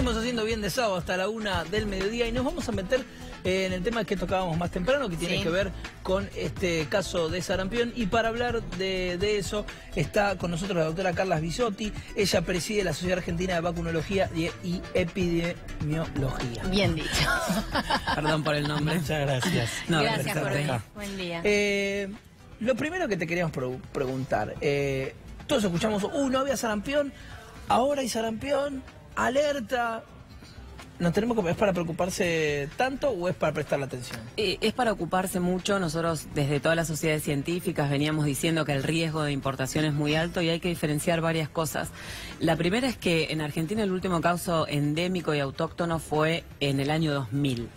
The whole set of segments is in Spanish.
Seguimos haciendo bien de sábado hasta la 1 del mediodía y nos vamos a meter en el tema que tocábamos más temprano, que tiene que ver con este caso de sarampión. Y para hablar de eso está con nosotros la doctora Carla Bisotti. Ella preside la Sociedad Argentina de Vacunología y Epidemiología. Bien dicho. Perdón por el nombre. Muchas gracias. No, gracias por venir. Buen día. Lo primero que te queríamos preguntar, todos escuchamos, no había sarampión, ahora hay sarampión, alerta. ¿Es para preocuparse tanto o es para prestarle atención? Es para ocuparse mucho. Nosotros desde todas las sociedades científicas veníamos diciendo que el riesgo de importación es muy alto y hay que diferenciar varias cosas. La primera es que en Argentina el último caso endémico y autóctono fue en el año 2000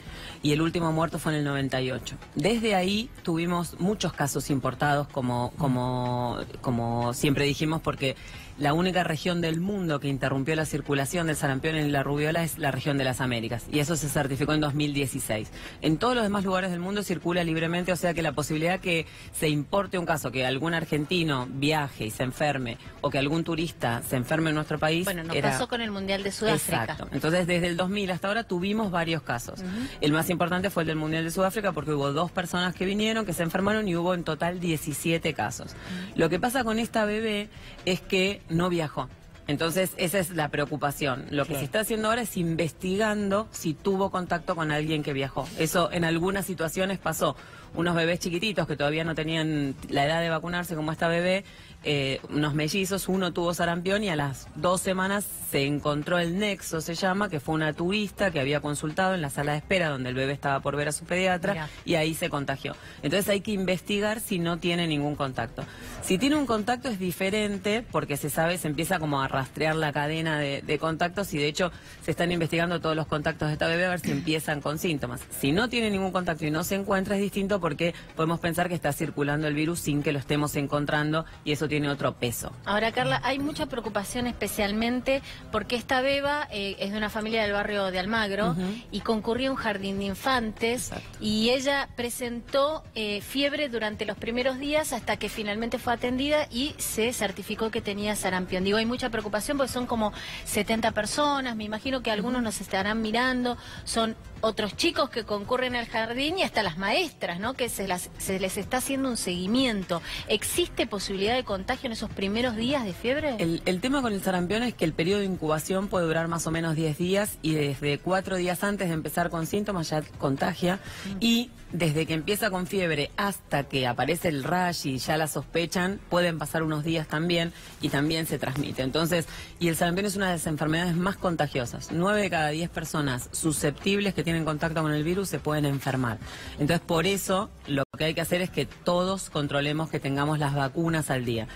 y el último muerto fue en el 98. Desde ahí tuvimos muchos casos importados, como siempre dijimos, porque la única región del mundo que interrumpió la circulación del sarampión y la rubiola es la región de las Américas, y eso se certificó en 2016. En todos los demás lugares del mundo circula libremente, o sea que la posibilidad que se importe un caso, que algún argentino viaje y se enferme, o que algún turista se enferme en nuestro país... Bueno, nos pasó con el Mundial de Sudáfrica. Exacto. Entonces, desde el 2000 hasta ahora tuvimos varios casos. El más importante fue el del Mundial de Sudáfrica, porque hubo 2 personas que vinieron, que se enfermaron, y hubo en total 17 casos. Lo que pasa con esta bebé es que no viajó. Entonces, esa es la preocupación. Lo que se está haciendo ahora es investigando si tuvo contacto con alguien que viajó. Eso en algunas situaciones pasó. Unos bebés chiquititos que todavía no tenían la edad de vacunarse, como esta bebé, unos mellizos, uno tuvo sarampión y a las 2 semanas se encontró el nexo, se llama, que fue una turista que había consultado en la sala de espera donde el bebé estaba por ver a su pediatra. Y ahí se contagió. Entonces hay que investigar si no tiene ningún contacto. Si tiene un contacto es diferente porque se empieza como a rastrear la cadena de contactos, y de hecho se están investigando todos los contactos de esta bebé a ver si empiezan con síntomas. Si no tiene ningún contacto y no se encuentra es distinto, porque podemos pensar que está circulando el virus sin que lo estemos encontrando, y eso tiene otro peso. Ahora, Carla, hay mucha preocupación especialmente porque esta beba es de una familia del barrio de Almagro y concurría a un jardín de infantes. Y ella presentó fiebre durante los primeros días hasta que finalmente fue atendida y se certificó que tenía sarampión. Digo, hay mucha preocupación porque son como 70 personas, me imagino que algunos nos estarán mirando, son otros chicos que concurren al jardín y hasta las maestras, ¿no? Que se les está haciendo un seguimiento. ¿Existe posibilidad de contagio en esos primeros días de fiebre? El tema con el sarampión es que el periodo de incubación puede durar más o menos 10 días y desde 4 días antes de empezar con síntomas ya contagia, y desde que empieza con fiebre hasta que aparece el rash y ya la sospechan, pueden pasar unos días también y también se transmite. Entonces, y el sarampión es una de las enfermedades más contagiosas. 9 de cada 10 personas susceptibles que tienen contacto con el virus se pueden enfermar. Entonces, por eso lo que hay que hacer es que todos controlemos que tengamos las vacunas al día.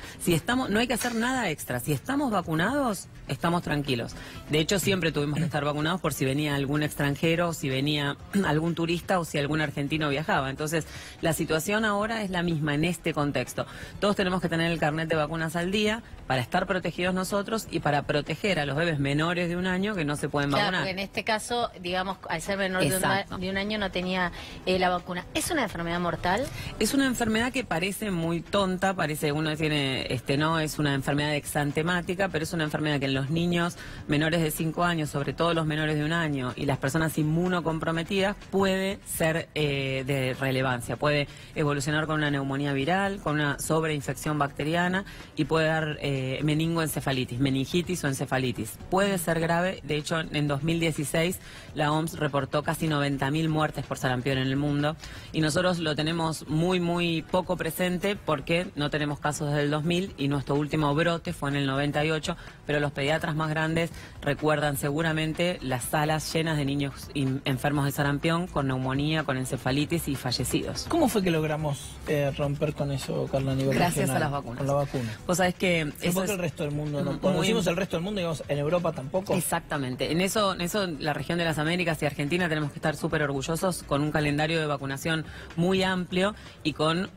No hay que hacer nada extra. Si estamos vacunados, estamos tranquilos. De hecho, siempre tuvimos que estar vacunados por si venía algún extranjero, o si venía algún turista, o si algún argentino viajaba. Entonces, la situación ahora es la misma en este contexto. Todos tenemos que tener el carnet de vacunas al día para estar protegidos nosotros y para proteger a los bebés menores de 1 año que no se pueden vacunar. Porque en este caso, digamos, al ser menor de un año no tenía la vacuna. ¿Es una enfermedad mortal? Es una enfermedad que parece muy tonta, uno tiene, no es una enfermedad exantemática, pero es una enfermedad que en los niños menores de 5 años, sobre todo los menores de 1 año, y las personas inmunocomprometidas, puede ser de relevancia. Puede evolucionar con una neumonía viral, con una sobreinfección bacteriana, y puede dar meningoencefalitis, meningitis o encefalitis. Puede ser grave. De hecho, en 2016 la OMS reportó casi 90.000 muertes por sarampión en el mundo, y nosotros lo tenemos muy poco presente porque no tenemos casos desde el 2000 y nuestro último brote fue en el 98, pero los pediatras más grandes recuerdan seguramente las salas llenas de niños enfermos de sarampión, con neumonía, con encefalitis y fallecidos. ¿Cómo fue que logramos romper con eso, Carla, a nivel Gracias regional, a las vacunas. con la vacuna? Vos sabés que ¿Por qué el resto del mundo no? Cuando decimos el resto del mundo, digamos, en Europa tampoco. Exactamente. En eso la región de las Américas y Argentina Argentina tenemos que estar súper orgullosos con un calendario de vacunación muy amplio y con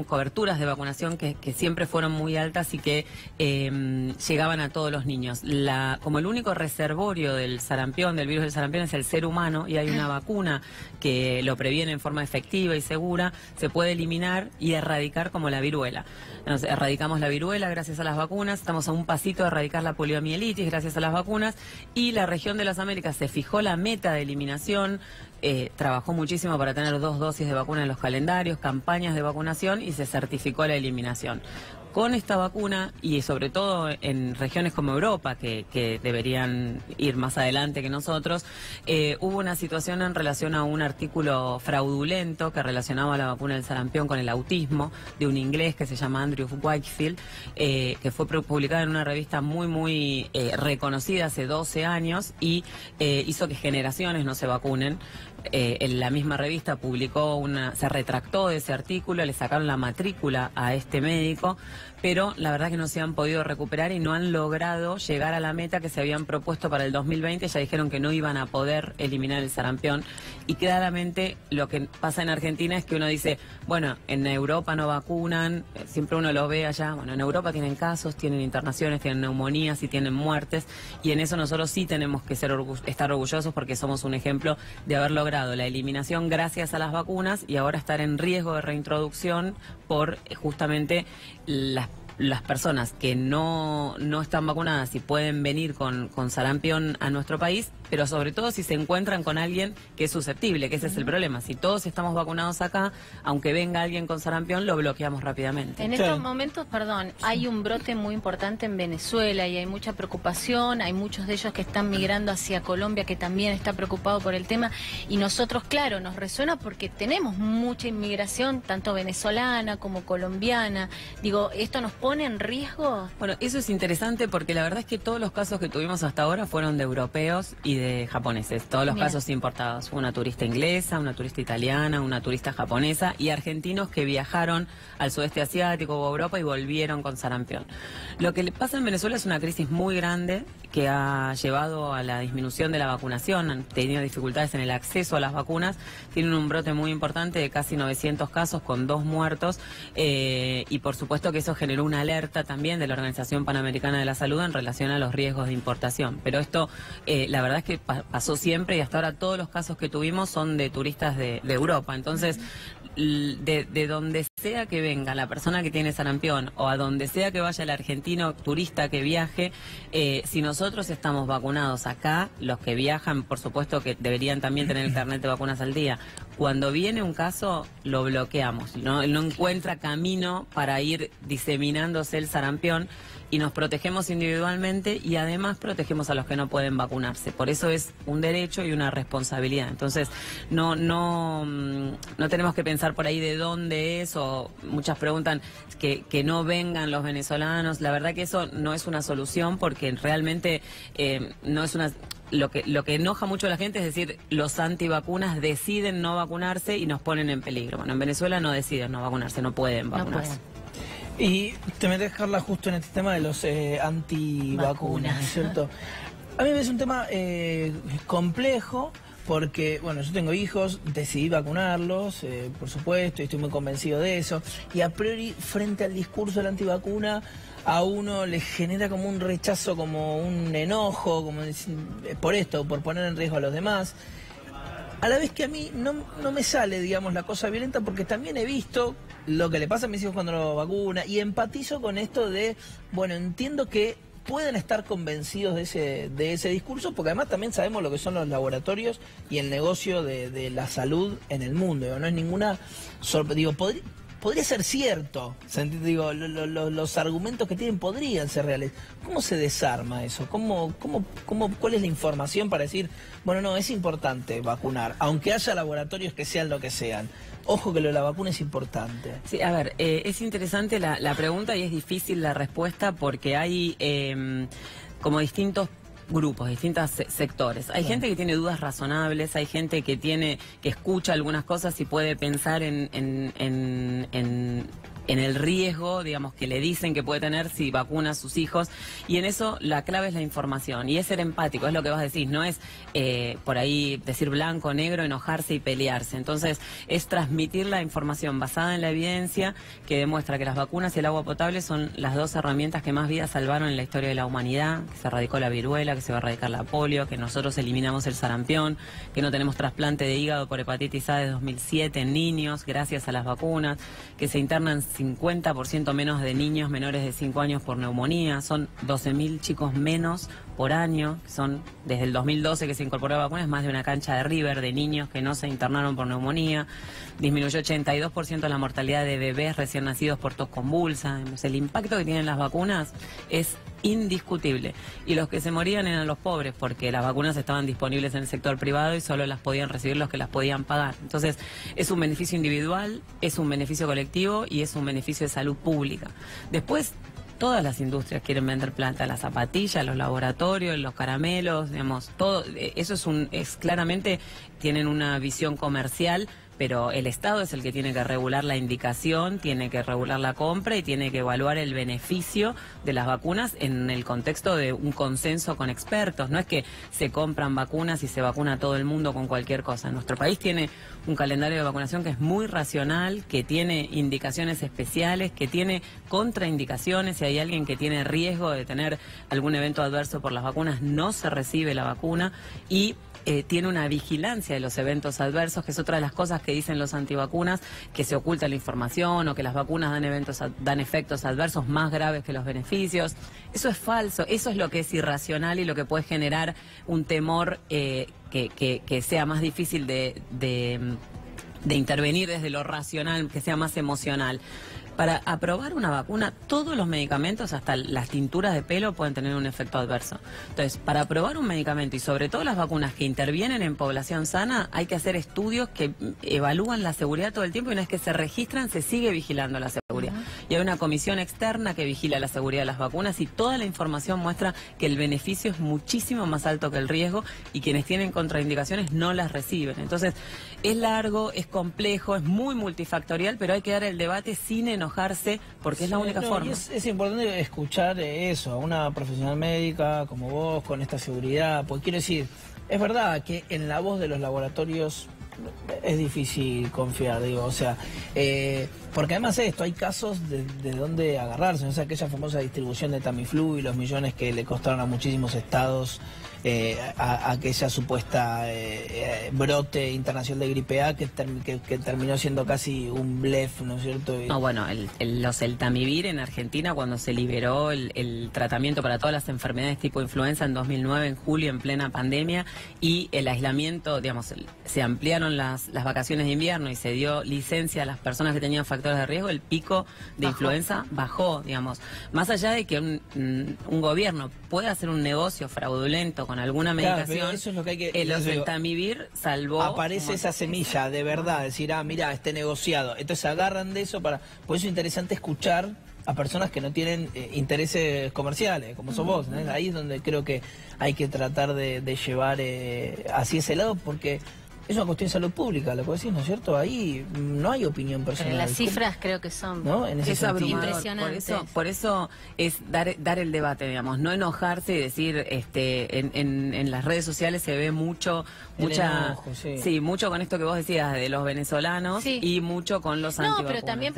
coberturas de vacunación que siempre fueron muy altas y que llegaban a todos los niños. Como el único reservorio del sarampión, del virus del sarampión, es el ser humano y hay una vacuna que lo previene en forma efectiva y segura, se puede eliminar y erradicar como la viruela. Nos erradicamos la viruela gracias a las vacunas, estamos a un pasito de erradicar la poliomielitis gracias a las vacunas, y la región de las Américas se fijó la meta de eliminación, trabajó muchísimo para tener 2 dosis de vacuna en los calendarios, campañas de vacunación, y se certificó la eliminación. Con esta vacuna, y sobre todo en regiones como Europa, que deberían ir más adelante que nosotros, hubo una situación en relación a un artículo fraudulento que relacionaba la vacuna del sarampión con el autismo, de un inglés que se llama Andrew Wakefield, que fue publicada en una revista muy reconocida hace 12 años y hizo que generaciones no se vacunen. En la misma revista se retractó de ese artículo, le sacaron la matrícula a este médico, pero la verdad que no se han podido recuperar y no han logrado llegar a la meta que se habían propuesto para el 2020. Ya dijeron que no iban a poder eliminar el sarampión, y claramente lo que pasa en Argentina es que uno dice, bueno, en Europa no vacunan, siempre uno lo ve allá, bueno, en Europa tienen casos, tienen internaciones, tienen neumonías y tienen muertes, y en eso nosotros sí tenemos que estar orgullosos porque somos un ejemplo de haber logrado la eliminación gracias a las vacunas y ahora estar en riesgo de reintroducción por justamente las personas que no están vacunadas y pueden venir con sarampión a nuestro país, pero sobre todo si se encuentran con alguien que es susceptible, que ese es el problema. Si todos estamos vacunados acá, aunque venga alguien con sarampión, lo bloqueamos rápidamente. En estos momentos, hay un brote muy importante en Venezuela y hay mucha preocupación, hay muchos de ellos que están migrando hacia Colombia, que también está preocupado por el tema, y nosotros, claro, nos resuena porque tenemos mucha inmigración, tanto venezolana como colombiana. Digo, ¿esto nos pone en riesgo? Bueno, eso es interesante porque la verdad es que todos los casos que tuvimos hasta ahora fueron de europeos y de japoneses, todos los casos importados. Una turista inglesa, una turista italiana, una turista japonesa y argentinos que viajaron al sudeste asiático o a Europa y volvieron con sarampión. Lo que le pasa en Venezuela es una crisis muy grande que ha llevado a la disminución de la vacunación, han tenido dificultades en el acceso a las vacunas, tienen un brote muy importante de casi 900 casos con 2 muertos y por supuesto que eso generó una alerta también de la Organización Panamericana de la Salud en relación a los riesgos de importación. Pero esto, la verdad es que pasó siempre y hasta ahora todos los casos que tuvimos son de turistas de Europa. Entonces, de donde sea que venga la persona que tiene sarampión o a donde sea que vaya el argentino turista que viaje, si nosotros estamos vacunados acá, los que viajan, por supuesto que deberían también tener el carnet de vacunas al día. Cuando viene un caso, lo bloqueamos, no encuentra camino para ir diseminándose el sarampión y nos protegemos individualmente y además protegemos a los que no pueden vacunarse. Por eso es un derecho y una responsabilidad. Entonces, no tenemos que pensar por ahí de dónde es, o muchas preguntan que no vengan los venezolanos. La verdad que eso no es una solución porque realmente no es una... Lo que enoja mucho a la gente es decir, los antivacunas deciden no vacunarse y nos ponen en peligro. Bueno, en Venezuela no deciden no vacunarse, no pueden vacunarse. Y te metes, Carla, justo en este tema de los antivacunas, ¿cierto? A mí me parece un tema complejo porque, bueno, yo tengo hijos, decidí vacunarlos, por supuesto, y estoy muy convencido de eso. Y a priori, frente al discurso de la antivacuna, a uno le genera como un rechazo, como un enojo, como por esto, por poner en riesgo a los demás. A la vez que a mí no me sale, digamos, la cosa violenta, porque también he visto lo que le pasa a mis hijos cuando lo vacuna y empatizo con esto de, bueno, entiendo que pueden estar convencidos de ese discurso, porque además también sabemos lo que son los laboratorios y el negocio de la salud en el mundo. No es ninguna sorpresa. Digo, podría ser cierto, digo, los argumentos que tienen podrían ser reales. ¿Cómo se desarma eso? ¿Cuál es la información para decir, bueno, no, es importante vacunar, aunque haya laboratorios que sean lo que sean? Ojo que lo de la vacuna es importante. Sí, a ver, es interesante la pregunta y es difícil la respuesta porque hay como distintos grupos, distintos sectores. Hay gente que tiene dudas razonables, hay gente que escucha algunas cosas y puede pensar en en el riesgo, digamos, que le dicen que puede tener si vacuna a sus hijos. Y en eso la clave es la información y es ser empático, es lo que vos decís, no es por ahí decir blanco, negro, enojarse y pelearse. Entonces es transmitir la información basada en la evidencia que demuestra que las vacunas y el agua potable son las dos herramientas que más vidas salvaron en la historia de la humanidad, que se erradicó la viruela, que se va a erradicar la polio, que nosotros eliminamos el sarampión, que no tenemos trasplante de hígado por hepatitis A de 2007 en niños gracias a las vacunas, que se internan 50% menos de niños menores de 5 años por neumonía, son 12.000 chicos menos por año, que son desde el 2012 que se incorporó la vacuna, es más de una cancha de River de niños que no se internaron por neumonía, disminuyó 82% la mortalidad de bebés recién nacidos por tos convulsa. El impacto que tienen las vacunas es indiscutible. Y los que se morían eran los pobres, porque las vacunas estaban disponibles en el sector privado y solo las podían recibir los que las podían pagar. Entonces, es un beneficio individual, es un beneficio colectivo y es un beneficio de salud pública. Después, todas las industrias quieren vender planta, las zapatillas, los laboratorios, los caramelos, digamos, todo. Eso es claramente, tienen una visión comercial, pero el Estado es el que tiene que regular la indicación, tiene que regular la compra y tiene que evaluar el beneficio de las vacunas en el contexto de un consenso con expertos. No es que se compran vacunas y se vacuna a todo el mundo con cualquier cosa. Nuestro país tiene un calendario de vacunación que es muy racional, que tiene indicaciones especiales, que tiene contraindicaciones. Si hay alguien que tiene riesgo de tener algún evento adverso por las vacunas, no se recibe la vacuna y tiene una vigilancia de los eventos adversos, que es otra de las cosas que dicen los antivacunas, que se oculta la información o que las vacunas dan efectos adversos más graves que los beneficios. Eso es falso, eso es lo que es irracional y lo que puede generar un temor que sea más difícil de intervenir desde lo racional, que sea más emocional. Para aprobar una vacuna, todos los medicamentos, hasta las tinturas de pelo, pueden tener un efecto adverso. Entonces, para aprobar un medicamento y sobre todo las vacunas que intervienen en población sana, hay que hacer estudios que evalúan la seguridad todo el tiempo y una vez que se registran, se sigue vigilando la seguridad. Y hay una comisión externa que vigila la seguridad de las vacunas y toda la información muestra que el beneficio es muchísimo más alto que el riesgo y quienes tienen contraindicaciones no las reciben. Entonces, es largo, es complejo, es muy multifactorial, pero hay que dar el debate sin enojarse porque es la única forma. Es importante escuchar eso, a una profesional médica como vos, con esta seguridad, porque quiero decir, es verdad que en la voz de los laboratorios es difícil confiar, digo, o sea, porque además hay casos de dónde agarrarse, o sea, aquella famosa distribución de Tamiflu y los millones que le costaron a muchísimos estados, a aquella supuesta brote internacional de gripe A que terminó siendo casi un blef, ¿no es cierto? No, bueno, el Tamivir en Argentina, cuando se liberó el tratamiento para todas las enfermedades tipo influenza en 2009, en julio, en plena pandemia, y el aislamiento, digamos, se ampliaron las vacaciones de invierno y se dio licencia a las personas que tenían factores de riesgo, el pico de influenza bajó, digamos. Más allá de que un gobierno pueda hacer un negocio fraudulento con alguna medicación, claro, eso es lo que hay que, el Tamivir salvó. Aparece esa semilla de verdad, decir, mira, este negociado. Entonces agarran de eso para. Por eso es interesante escuchar a personas que no tienen intereses comerciales, como sos vos, ¿no? Ahí es donde creo que hay que tratar de llevar hacia ese lado, porque es una cuestión de salud pública, lo que decís, ¿no es cierto? Ahí no hay opinión personal. Las cifras creo que son, ¿no? En ese sentido. Impresionantes. Por eso es dar el debate, digamos, no enojarse y decir, en las redes sociales se ve mucho enojo, sí, mucho con esto que vos decías de los venezolanos y mucho con los antivacunas. No, pero también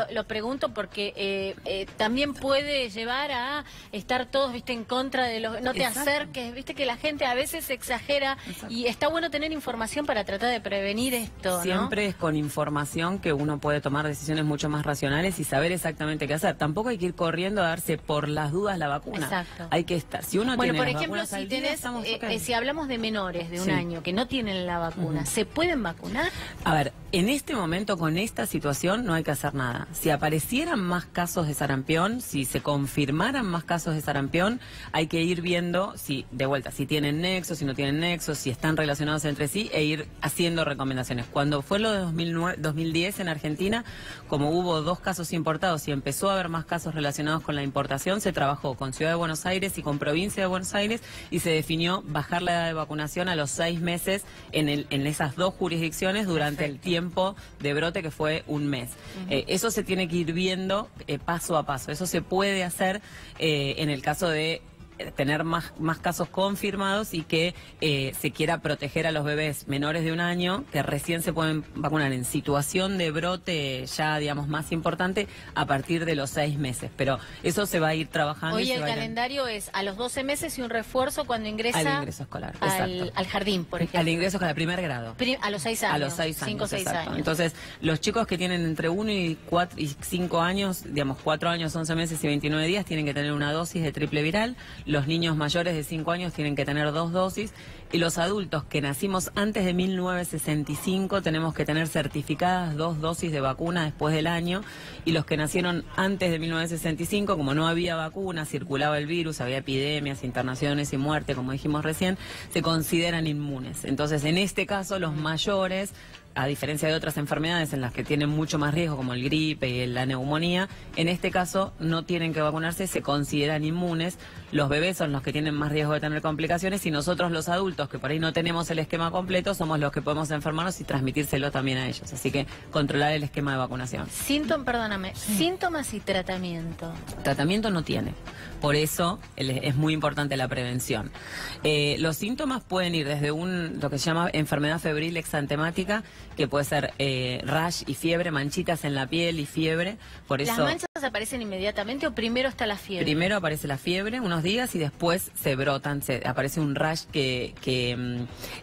lo pregunto porque también puede llevar a estar todos, viste, en contra de los. No te acerques, viste que la gente a veces exagera y está bueno tener información para tratar de prevenir esto, ¿no? Siempre es con información que uno puede tomar decisiones mucho más racionales y saber exactamente qué hacer. Tampoco hay que ir corriendo a darse por las dudas la vacuna. Exacto. Hay que estar. Si uno bueno, tiene por ejemplo, si tenés, si hablamos de menores de un año que no tienen la vacuna, ¿se pueden vacunar? A ver, en este momento, con esta situación, no hay que hacer nada. Si aparecieran más casos de sarampión, si se confirmaran más casos de sarampión, hay que ir viendo si, de vuelta, si tienen nexo, si no tienen nexo, si están relacionados entre sí, e ir ir haciendo recomendaciones. Cuando fue lo de 2010 en Argentina, como hubo 2 casos importados y empezó a haber más casos relacionados con la importación, se trabajó con Ciudad de Buenos Aires y con Provincia de Buenos Aires y se definió bajar la edad de vacunación a los 6 meses en esas 2 jurisdicciones durante el tiempo de brote, que fue un mes. Eso se tiene que ir viendo paso a paso. Eso se puede hacer en el caso de tener más casos confirmados y que se quiera proteger a los bebés menores de 1 año que recién se pueden vacunar en situación de brote ya, digamos, más importante a partir de los 6 meses. Pero eso se va a ir trabajando. Hoy el calendario es a los 12 meses y un refuerzo cuando ingresa al ingreso escolar, al jardín, por ejemplo. Al ingreso escolar, primer grado. A los 6 años. A los 6 años. 5 o 6 años. Entonces, los chicos que tienen entre 1 y 5 años, digamos, 4 años, 11 meses y 29 días, tienen que tener una dosis de triple viral. Los niños mayores de 5 años tienen que tener 2 dosis y los adultos que nacimos antes de 1965 tenemos que tener certificadas 2 dosis de vacuna después del año, y los que nacieron antes de 1965, como no había vacuna, circulaba el virus, había epidemias, internaciones y muerte, como dijimos recién, se consideran inmunes. Entonces, en este caso, los mayores, a diferencia de otras enfermedades en las que tienen mucho más riesgo, como el gripe y la neumonía, en este caso no tienen que vacunarse, se consideran inmunes. Los bebés son los que tienen más riesgo de tener complicaciones y nosotros los adultos, que por ahí no tenemos el esquema completo, somos los que podemos enfermarnos y transmitírselo también a ellos. Así que controlar el esquema de vacunación. Síntomas y tratamiento. Tratamiento no tiene. Por eso es muy importante la prevención. Los síntomas pueden ir desde lo que se llama enfermedad febril exantemática, que puede ser rash y fiebre, manchitas en la piel y fiebre. Por eso, ¿las manchas aparecen inmediatamente o primero está la fiebre? Primero aparece la fiebre unos días y después se brotan, aparece un rash que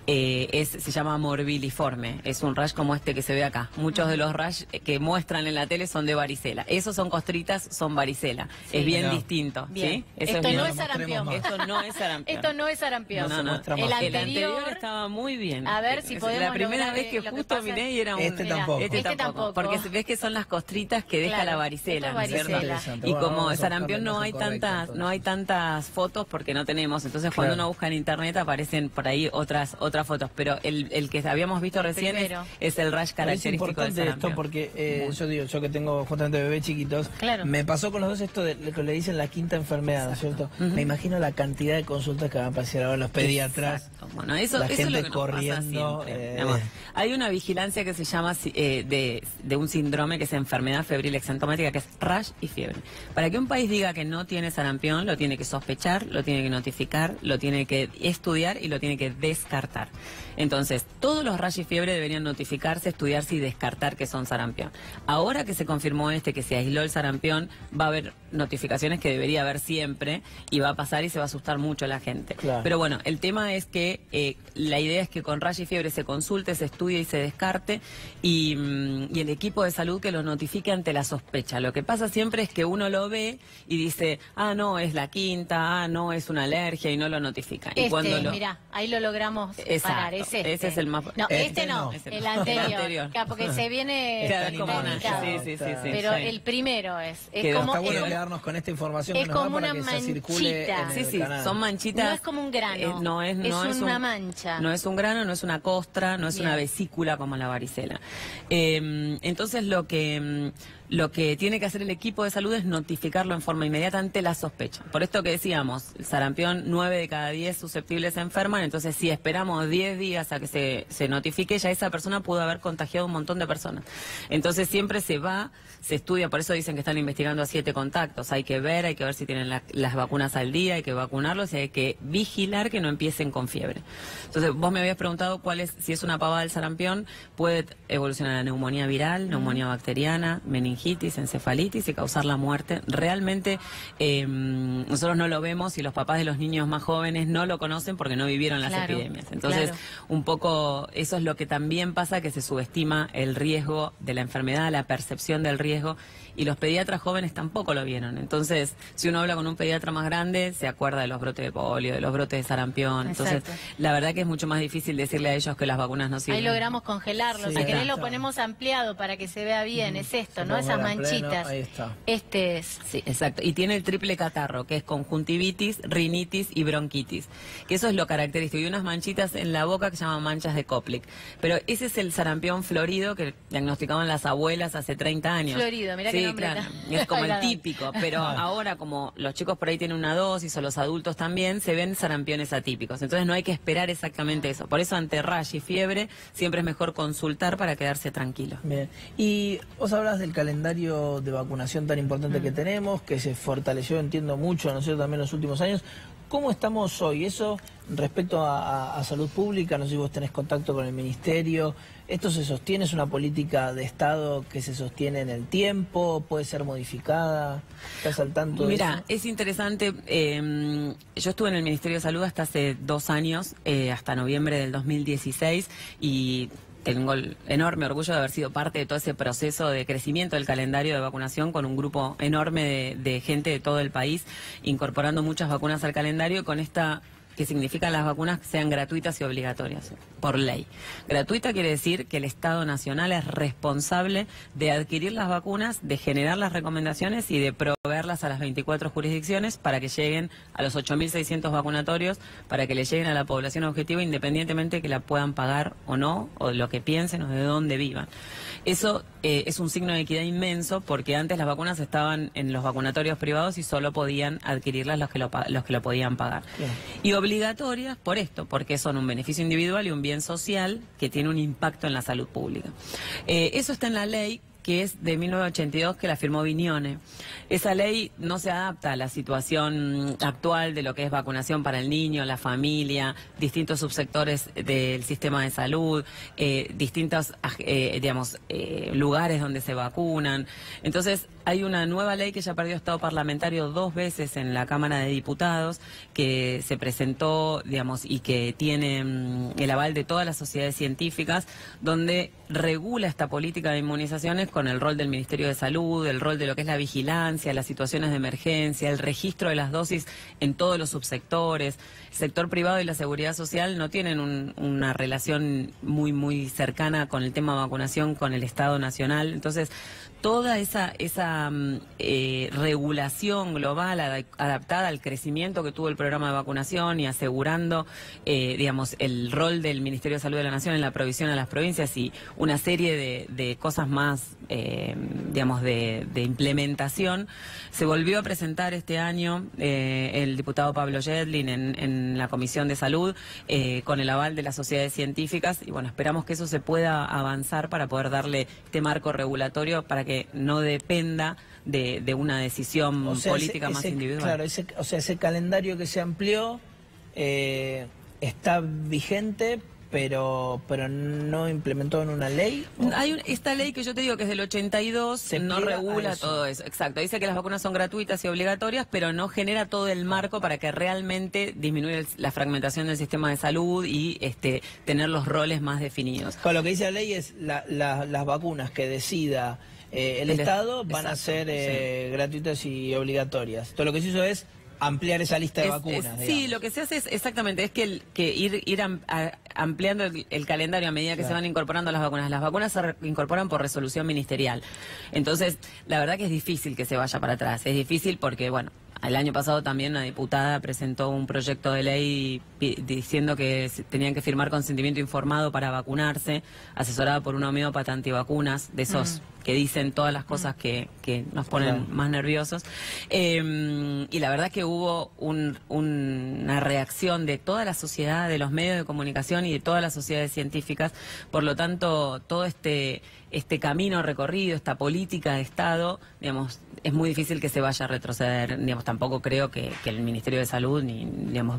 se llama morbiliforme. Es un rash como este que se ve acá. Muchos de los rash que muestran en la tele son de varicela. Esos son costritas, son varicela. Sí, es bien distinto. Bien. ¿sí? Esto no es sarampión. Esto no es sarampión. Esto no es sarampión. No. El anterior estaba muy bien. A ver si podemos La primera vez que justo miré y era un... Este tampoco. Porque ves que son las costritas que deja la varicela, ¿no es cierto? Y como sarampión no hay tantas fotos porque no tenemos. Entonces cuando uno busca en internet aparecen por ahí otras fotos. Pero el que habíamos visto recién es el rash característico del sarampión. Esto porque yo que tengo justamente bebés chiquitos, me pasó con los dos esto de lo que le dicen la quinta enfermedad, ¿no es cierto? Me imagino la cantidad de consultas que van a aparecer ahora en los pediatras. Exacto. Bueno, eso la es gente lo que corriendo. Hay una vigilancia que se llama de un síndrome que es enfermedad febril exantemática, que es rash y fiebre. Para que un país diga que no tiene sarampión, lo tiene que sospechar, lo tiene que notificar, lo tiene que estudiar y lo tiene que descartar. Entonces, todos los rash y fiebre deberían notificarse, estudiarse y descartar que son sarampión. Ahora que se confirmó que se aisló el sarampión, va a haber notificaciones que debería haber siempre y va a pasar y se va a asustar mucho la gente. Claro. Pero bueno, el tema es que la idea es que con rash y fiebre se consulte, se estudie y se descarte y el equipo de salud que lo notifique ante la sospecha. Lo que pasa siempre es que uno lo ve y dice, no, es la quinta, no, es una alergia y no lo notifica. Y mirá, ahí lo logramos parar. Ese es el más... No, no, el anterior. Porque se viene... Sí. Pero el primero es como... Está bueno quedarnos con esta información que es nos como da para una que se circule en el canal. Son manchitas. No es como un grano. No es una mancha. No es un grano, no es una costra, no es una vesícula como la varicela. Entonces lo que tiene que hacer el equipo de salud es notificarlo en forma inmediata ante la sospecha. Por esto que decíamos, el sarampión, 9 de cada 10 susceptibles se enferman, entonces si esperamos 10 días a que se notifique, ya esa persona pudo haber contagiado a un montón de personas. Entonces siempre se estudia, por eso dicen que están investigando a 7 contactos. Hay que ver si tienen las vacunas al día, hay que vacunarlos y hay que vigilar que no empiecen con fiebre. Entonces vos me habías preguntado si es una pavada del sarampión, puede evolucionar a neumonía viral, neumonía bacteriana, meningitis, encefalitis y causar la muerte. Realmente nosotros no lo vemos y los papás de los niños más jóvenes no lo conocen porque no vivieron las epidemias. Entonces, un poco eso es lo que también pasa, que se subestima el riesgo de la enfermedad, la percepción del riesgo, y los pediatras jóvenes tampoco lo vieron. Entonces, si uno habla con un pediatra más grande, se acuerda de los brotes de polio, de los brotes de sarampión. Entonces, la verdad que es mucho más difícil decirle a ellos que las vacunas no sirven. Ahí logramos congelarlo. Sí, Si querés está. lo ponemos ampliado para que se vea bien. Es esto, ¿no? Esas manchitas. Ahí está. Este es. Sí, exacto. Y tiene el triple catarro, que es conjuntivitis, rinitis y bronquitis. Que eso es lo característico. Y unas manchitas en la boca que se llaman manchas de Koplik. Pero ese es el sarampión florido que diagnosticaban las abuelas hace 30 años. Florido, mirá qué nombre claro. tan- Y es como el agradable. típico. Pero ahora, como los chicos por ahí tienen una dosis o los adultos también, se ven sarampiones atípicos. Entonces no hay que esperar exactamente eso. Por eso ante rash y fiebre siempre es mejor consultar para quedarse tranquilo. Bien. Y vos hablas del calendario de vacunación tan importante que tenemos, que se fortaleció, entiendo mucho, ¿no es cierto?, también en los últimos años. ¿Cómo estamos hoy? Eso respecto a salud pública, no sé si vos tenés contacto con el ministerio. ¿Esto se sostiene? ¿Es una política de Estado que se sostiene en el tiempo? ¿Puede ser modificada? ¿Estás al tanto de Mira, eso? es interesante. Yo estuve en el Ministerio de Salud hasta hace 2 años, hasta noviembre del 2016, y tengo el enorme orgullo de haber sido parte de todo ese proceso de crecimiento del calendario de vacunación con un grupo enorme de gente de todo el país, incorporando muchas vacunas al calendario con esta que significan las vacunas que sean gratuitas y obligatorias, por ley. Gratuita quiere decir que el Estado Nacional es responsable de adquirir las vacunas, de generar las recomendaciones y de proveerlas a las 24 jurisdicciones para que lleguen a los 8.600 vacunatorios, para que le lleguen a la población objetivo independientemente de que la puedan pagar o no, o de lo que piensen o de dónde vivan. Eso es un signo de equidad inmenso porque antes las vacunas estaban en los vacunatorios privados y solo podían adquirirlas los que lo podían pagar. Bien. Y obligatorias por esto, porque son un beneficio individual y un bien social que tiene un impacto en la salud pública. Eso está en la ley, que es de 1982, que la firmó Viñone. Esa ley no se adapta a la situación actual de lo que es vacunación para el niño, la familia, distintos subsectores del sistema de salud, distintos, lugares donde se vacunan. Entonces, hay una nueva ley que ya perdió estado parlamentario 2 veces en la Cámara de Diputados, que se presentó, y que tiene el aval de todas las sociedades científicas, donde regula esta política de inmunizaciones con el rol del Ministerio de Salud, el rol de lo que es la vigilancia, las situaciones de emergencia, el registro de las dosis en todos los subsectores. El sector privado y la seguridad social no tienen una relación muy cercana con el tema de vacunación con el Estado Nacional. Entonces, toda esa regulación global adaptada al crecimiento que tuvo el programa de vacunación y asegurando, el rol del Ministerio de Salud de la Nación en la provisión a las provincias y una serie de cosas más, de implementación, se volvió a presentar este año el diputado Pablo Yedlin en la Comisión de Salud con el aval de las sociedades científicas y bueno, esperamos que eso se pueda avanzar para poder darle este marco regulatorio para que no dependa de una decisión política más individual. Claro, ese calendario que se amplió está vigente, pero no implementó en una ley. Hay esta ley que yo te digo que es del 82, no regula todo eso. Exacto, dice que las vacunas son gratuitas y obligatorias, pero no genera todo el marco para que realmente disminuya la fragmentación del sistema de salud y tener los roles más definidos. Con lo que dice la ley es las vacunas que decida el Estado van a ser gratuitas y obligatorias. Todo lo que se hizo es ampliar esa lista de vacunas. Sí, lo que se hace es exactamente, es que ir ampliando el calendario a medida que se van incorporando las vacunas. Las vacunas se incorporan por resolución ministerial. Entonces, la verdad que es difícil que se vaya para atrás. Es difícil porque, bueno, el año pasado también una diputada presentó un proyecto de ley diciendo que tenían que firmar consentimiento informado para vacunarse, asesorada por un homeópata antivacunas, de esos que dicen todas las cosas que nos ponen más nerviosos. Y la verdad que hubo una reacción de toda la sociedad, de los medios de comunicación y de todas las sociedades científicas. Por lo tanto, todo este camino recorrido, esta política de Estado, es muy difícil que se vaya a retroceder. Tampoco creo que el Ministerio de Salud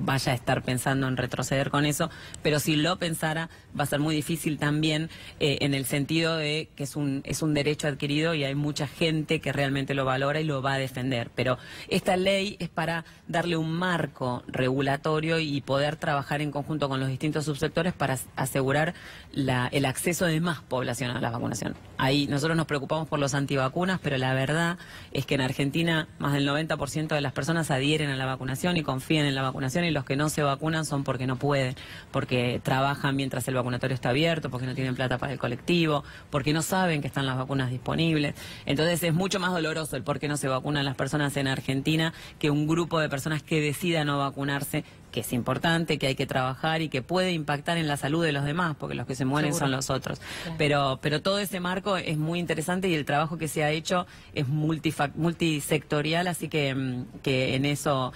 vaya a estar pensando en retroceder con eso, pero si lo pensara va a ser muy difícil también en el sentido de que es un derecho derecho adquirido y hay mucha gente que realmente lo valora y lo va a defender. Pero esta ley es para darle un marco regulatorio y poder trabajar en conjunto con los distintos subsectores para asegurar el acceso de más población a la vacunación. Ahí nosotros nos preocupamos por los antivacunas, pero la verdad es que en Argentina más del 90% de las personas adhieren a la vacunación y confían en la vacunación, y los que no se vacunan son porque no pueden, porque trabajan mientras el vacunatorio está abierto, porque no tienen plata para el colectivo, porque no saben que están las vacunas disponibles. Entonces es mucho más doloroso el por qué no se vacunan las personas en Argentina que un grupo de personas que decida no vacunarse, que es importante, que hay que trabajar y que puede impactar en la salud de los demás, porque los que se mueren son los otros. Claro. Pero todo ese marco es muy interesante y el trabajo que se ha hecho es multisectorial, así que en eso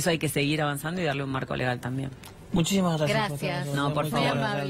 hay que seguir avanzando y darle un marco legal también. Muchísimas gracias. Gracias. No, por favor.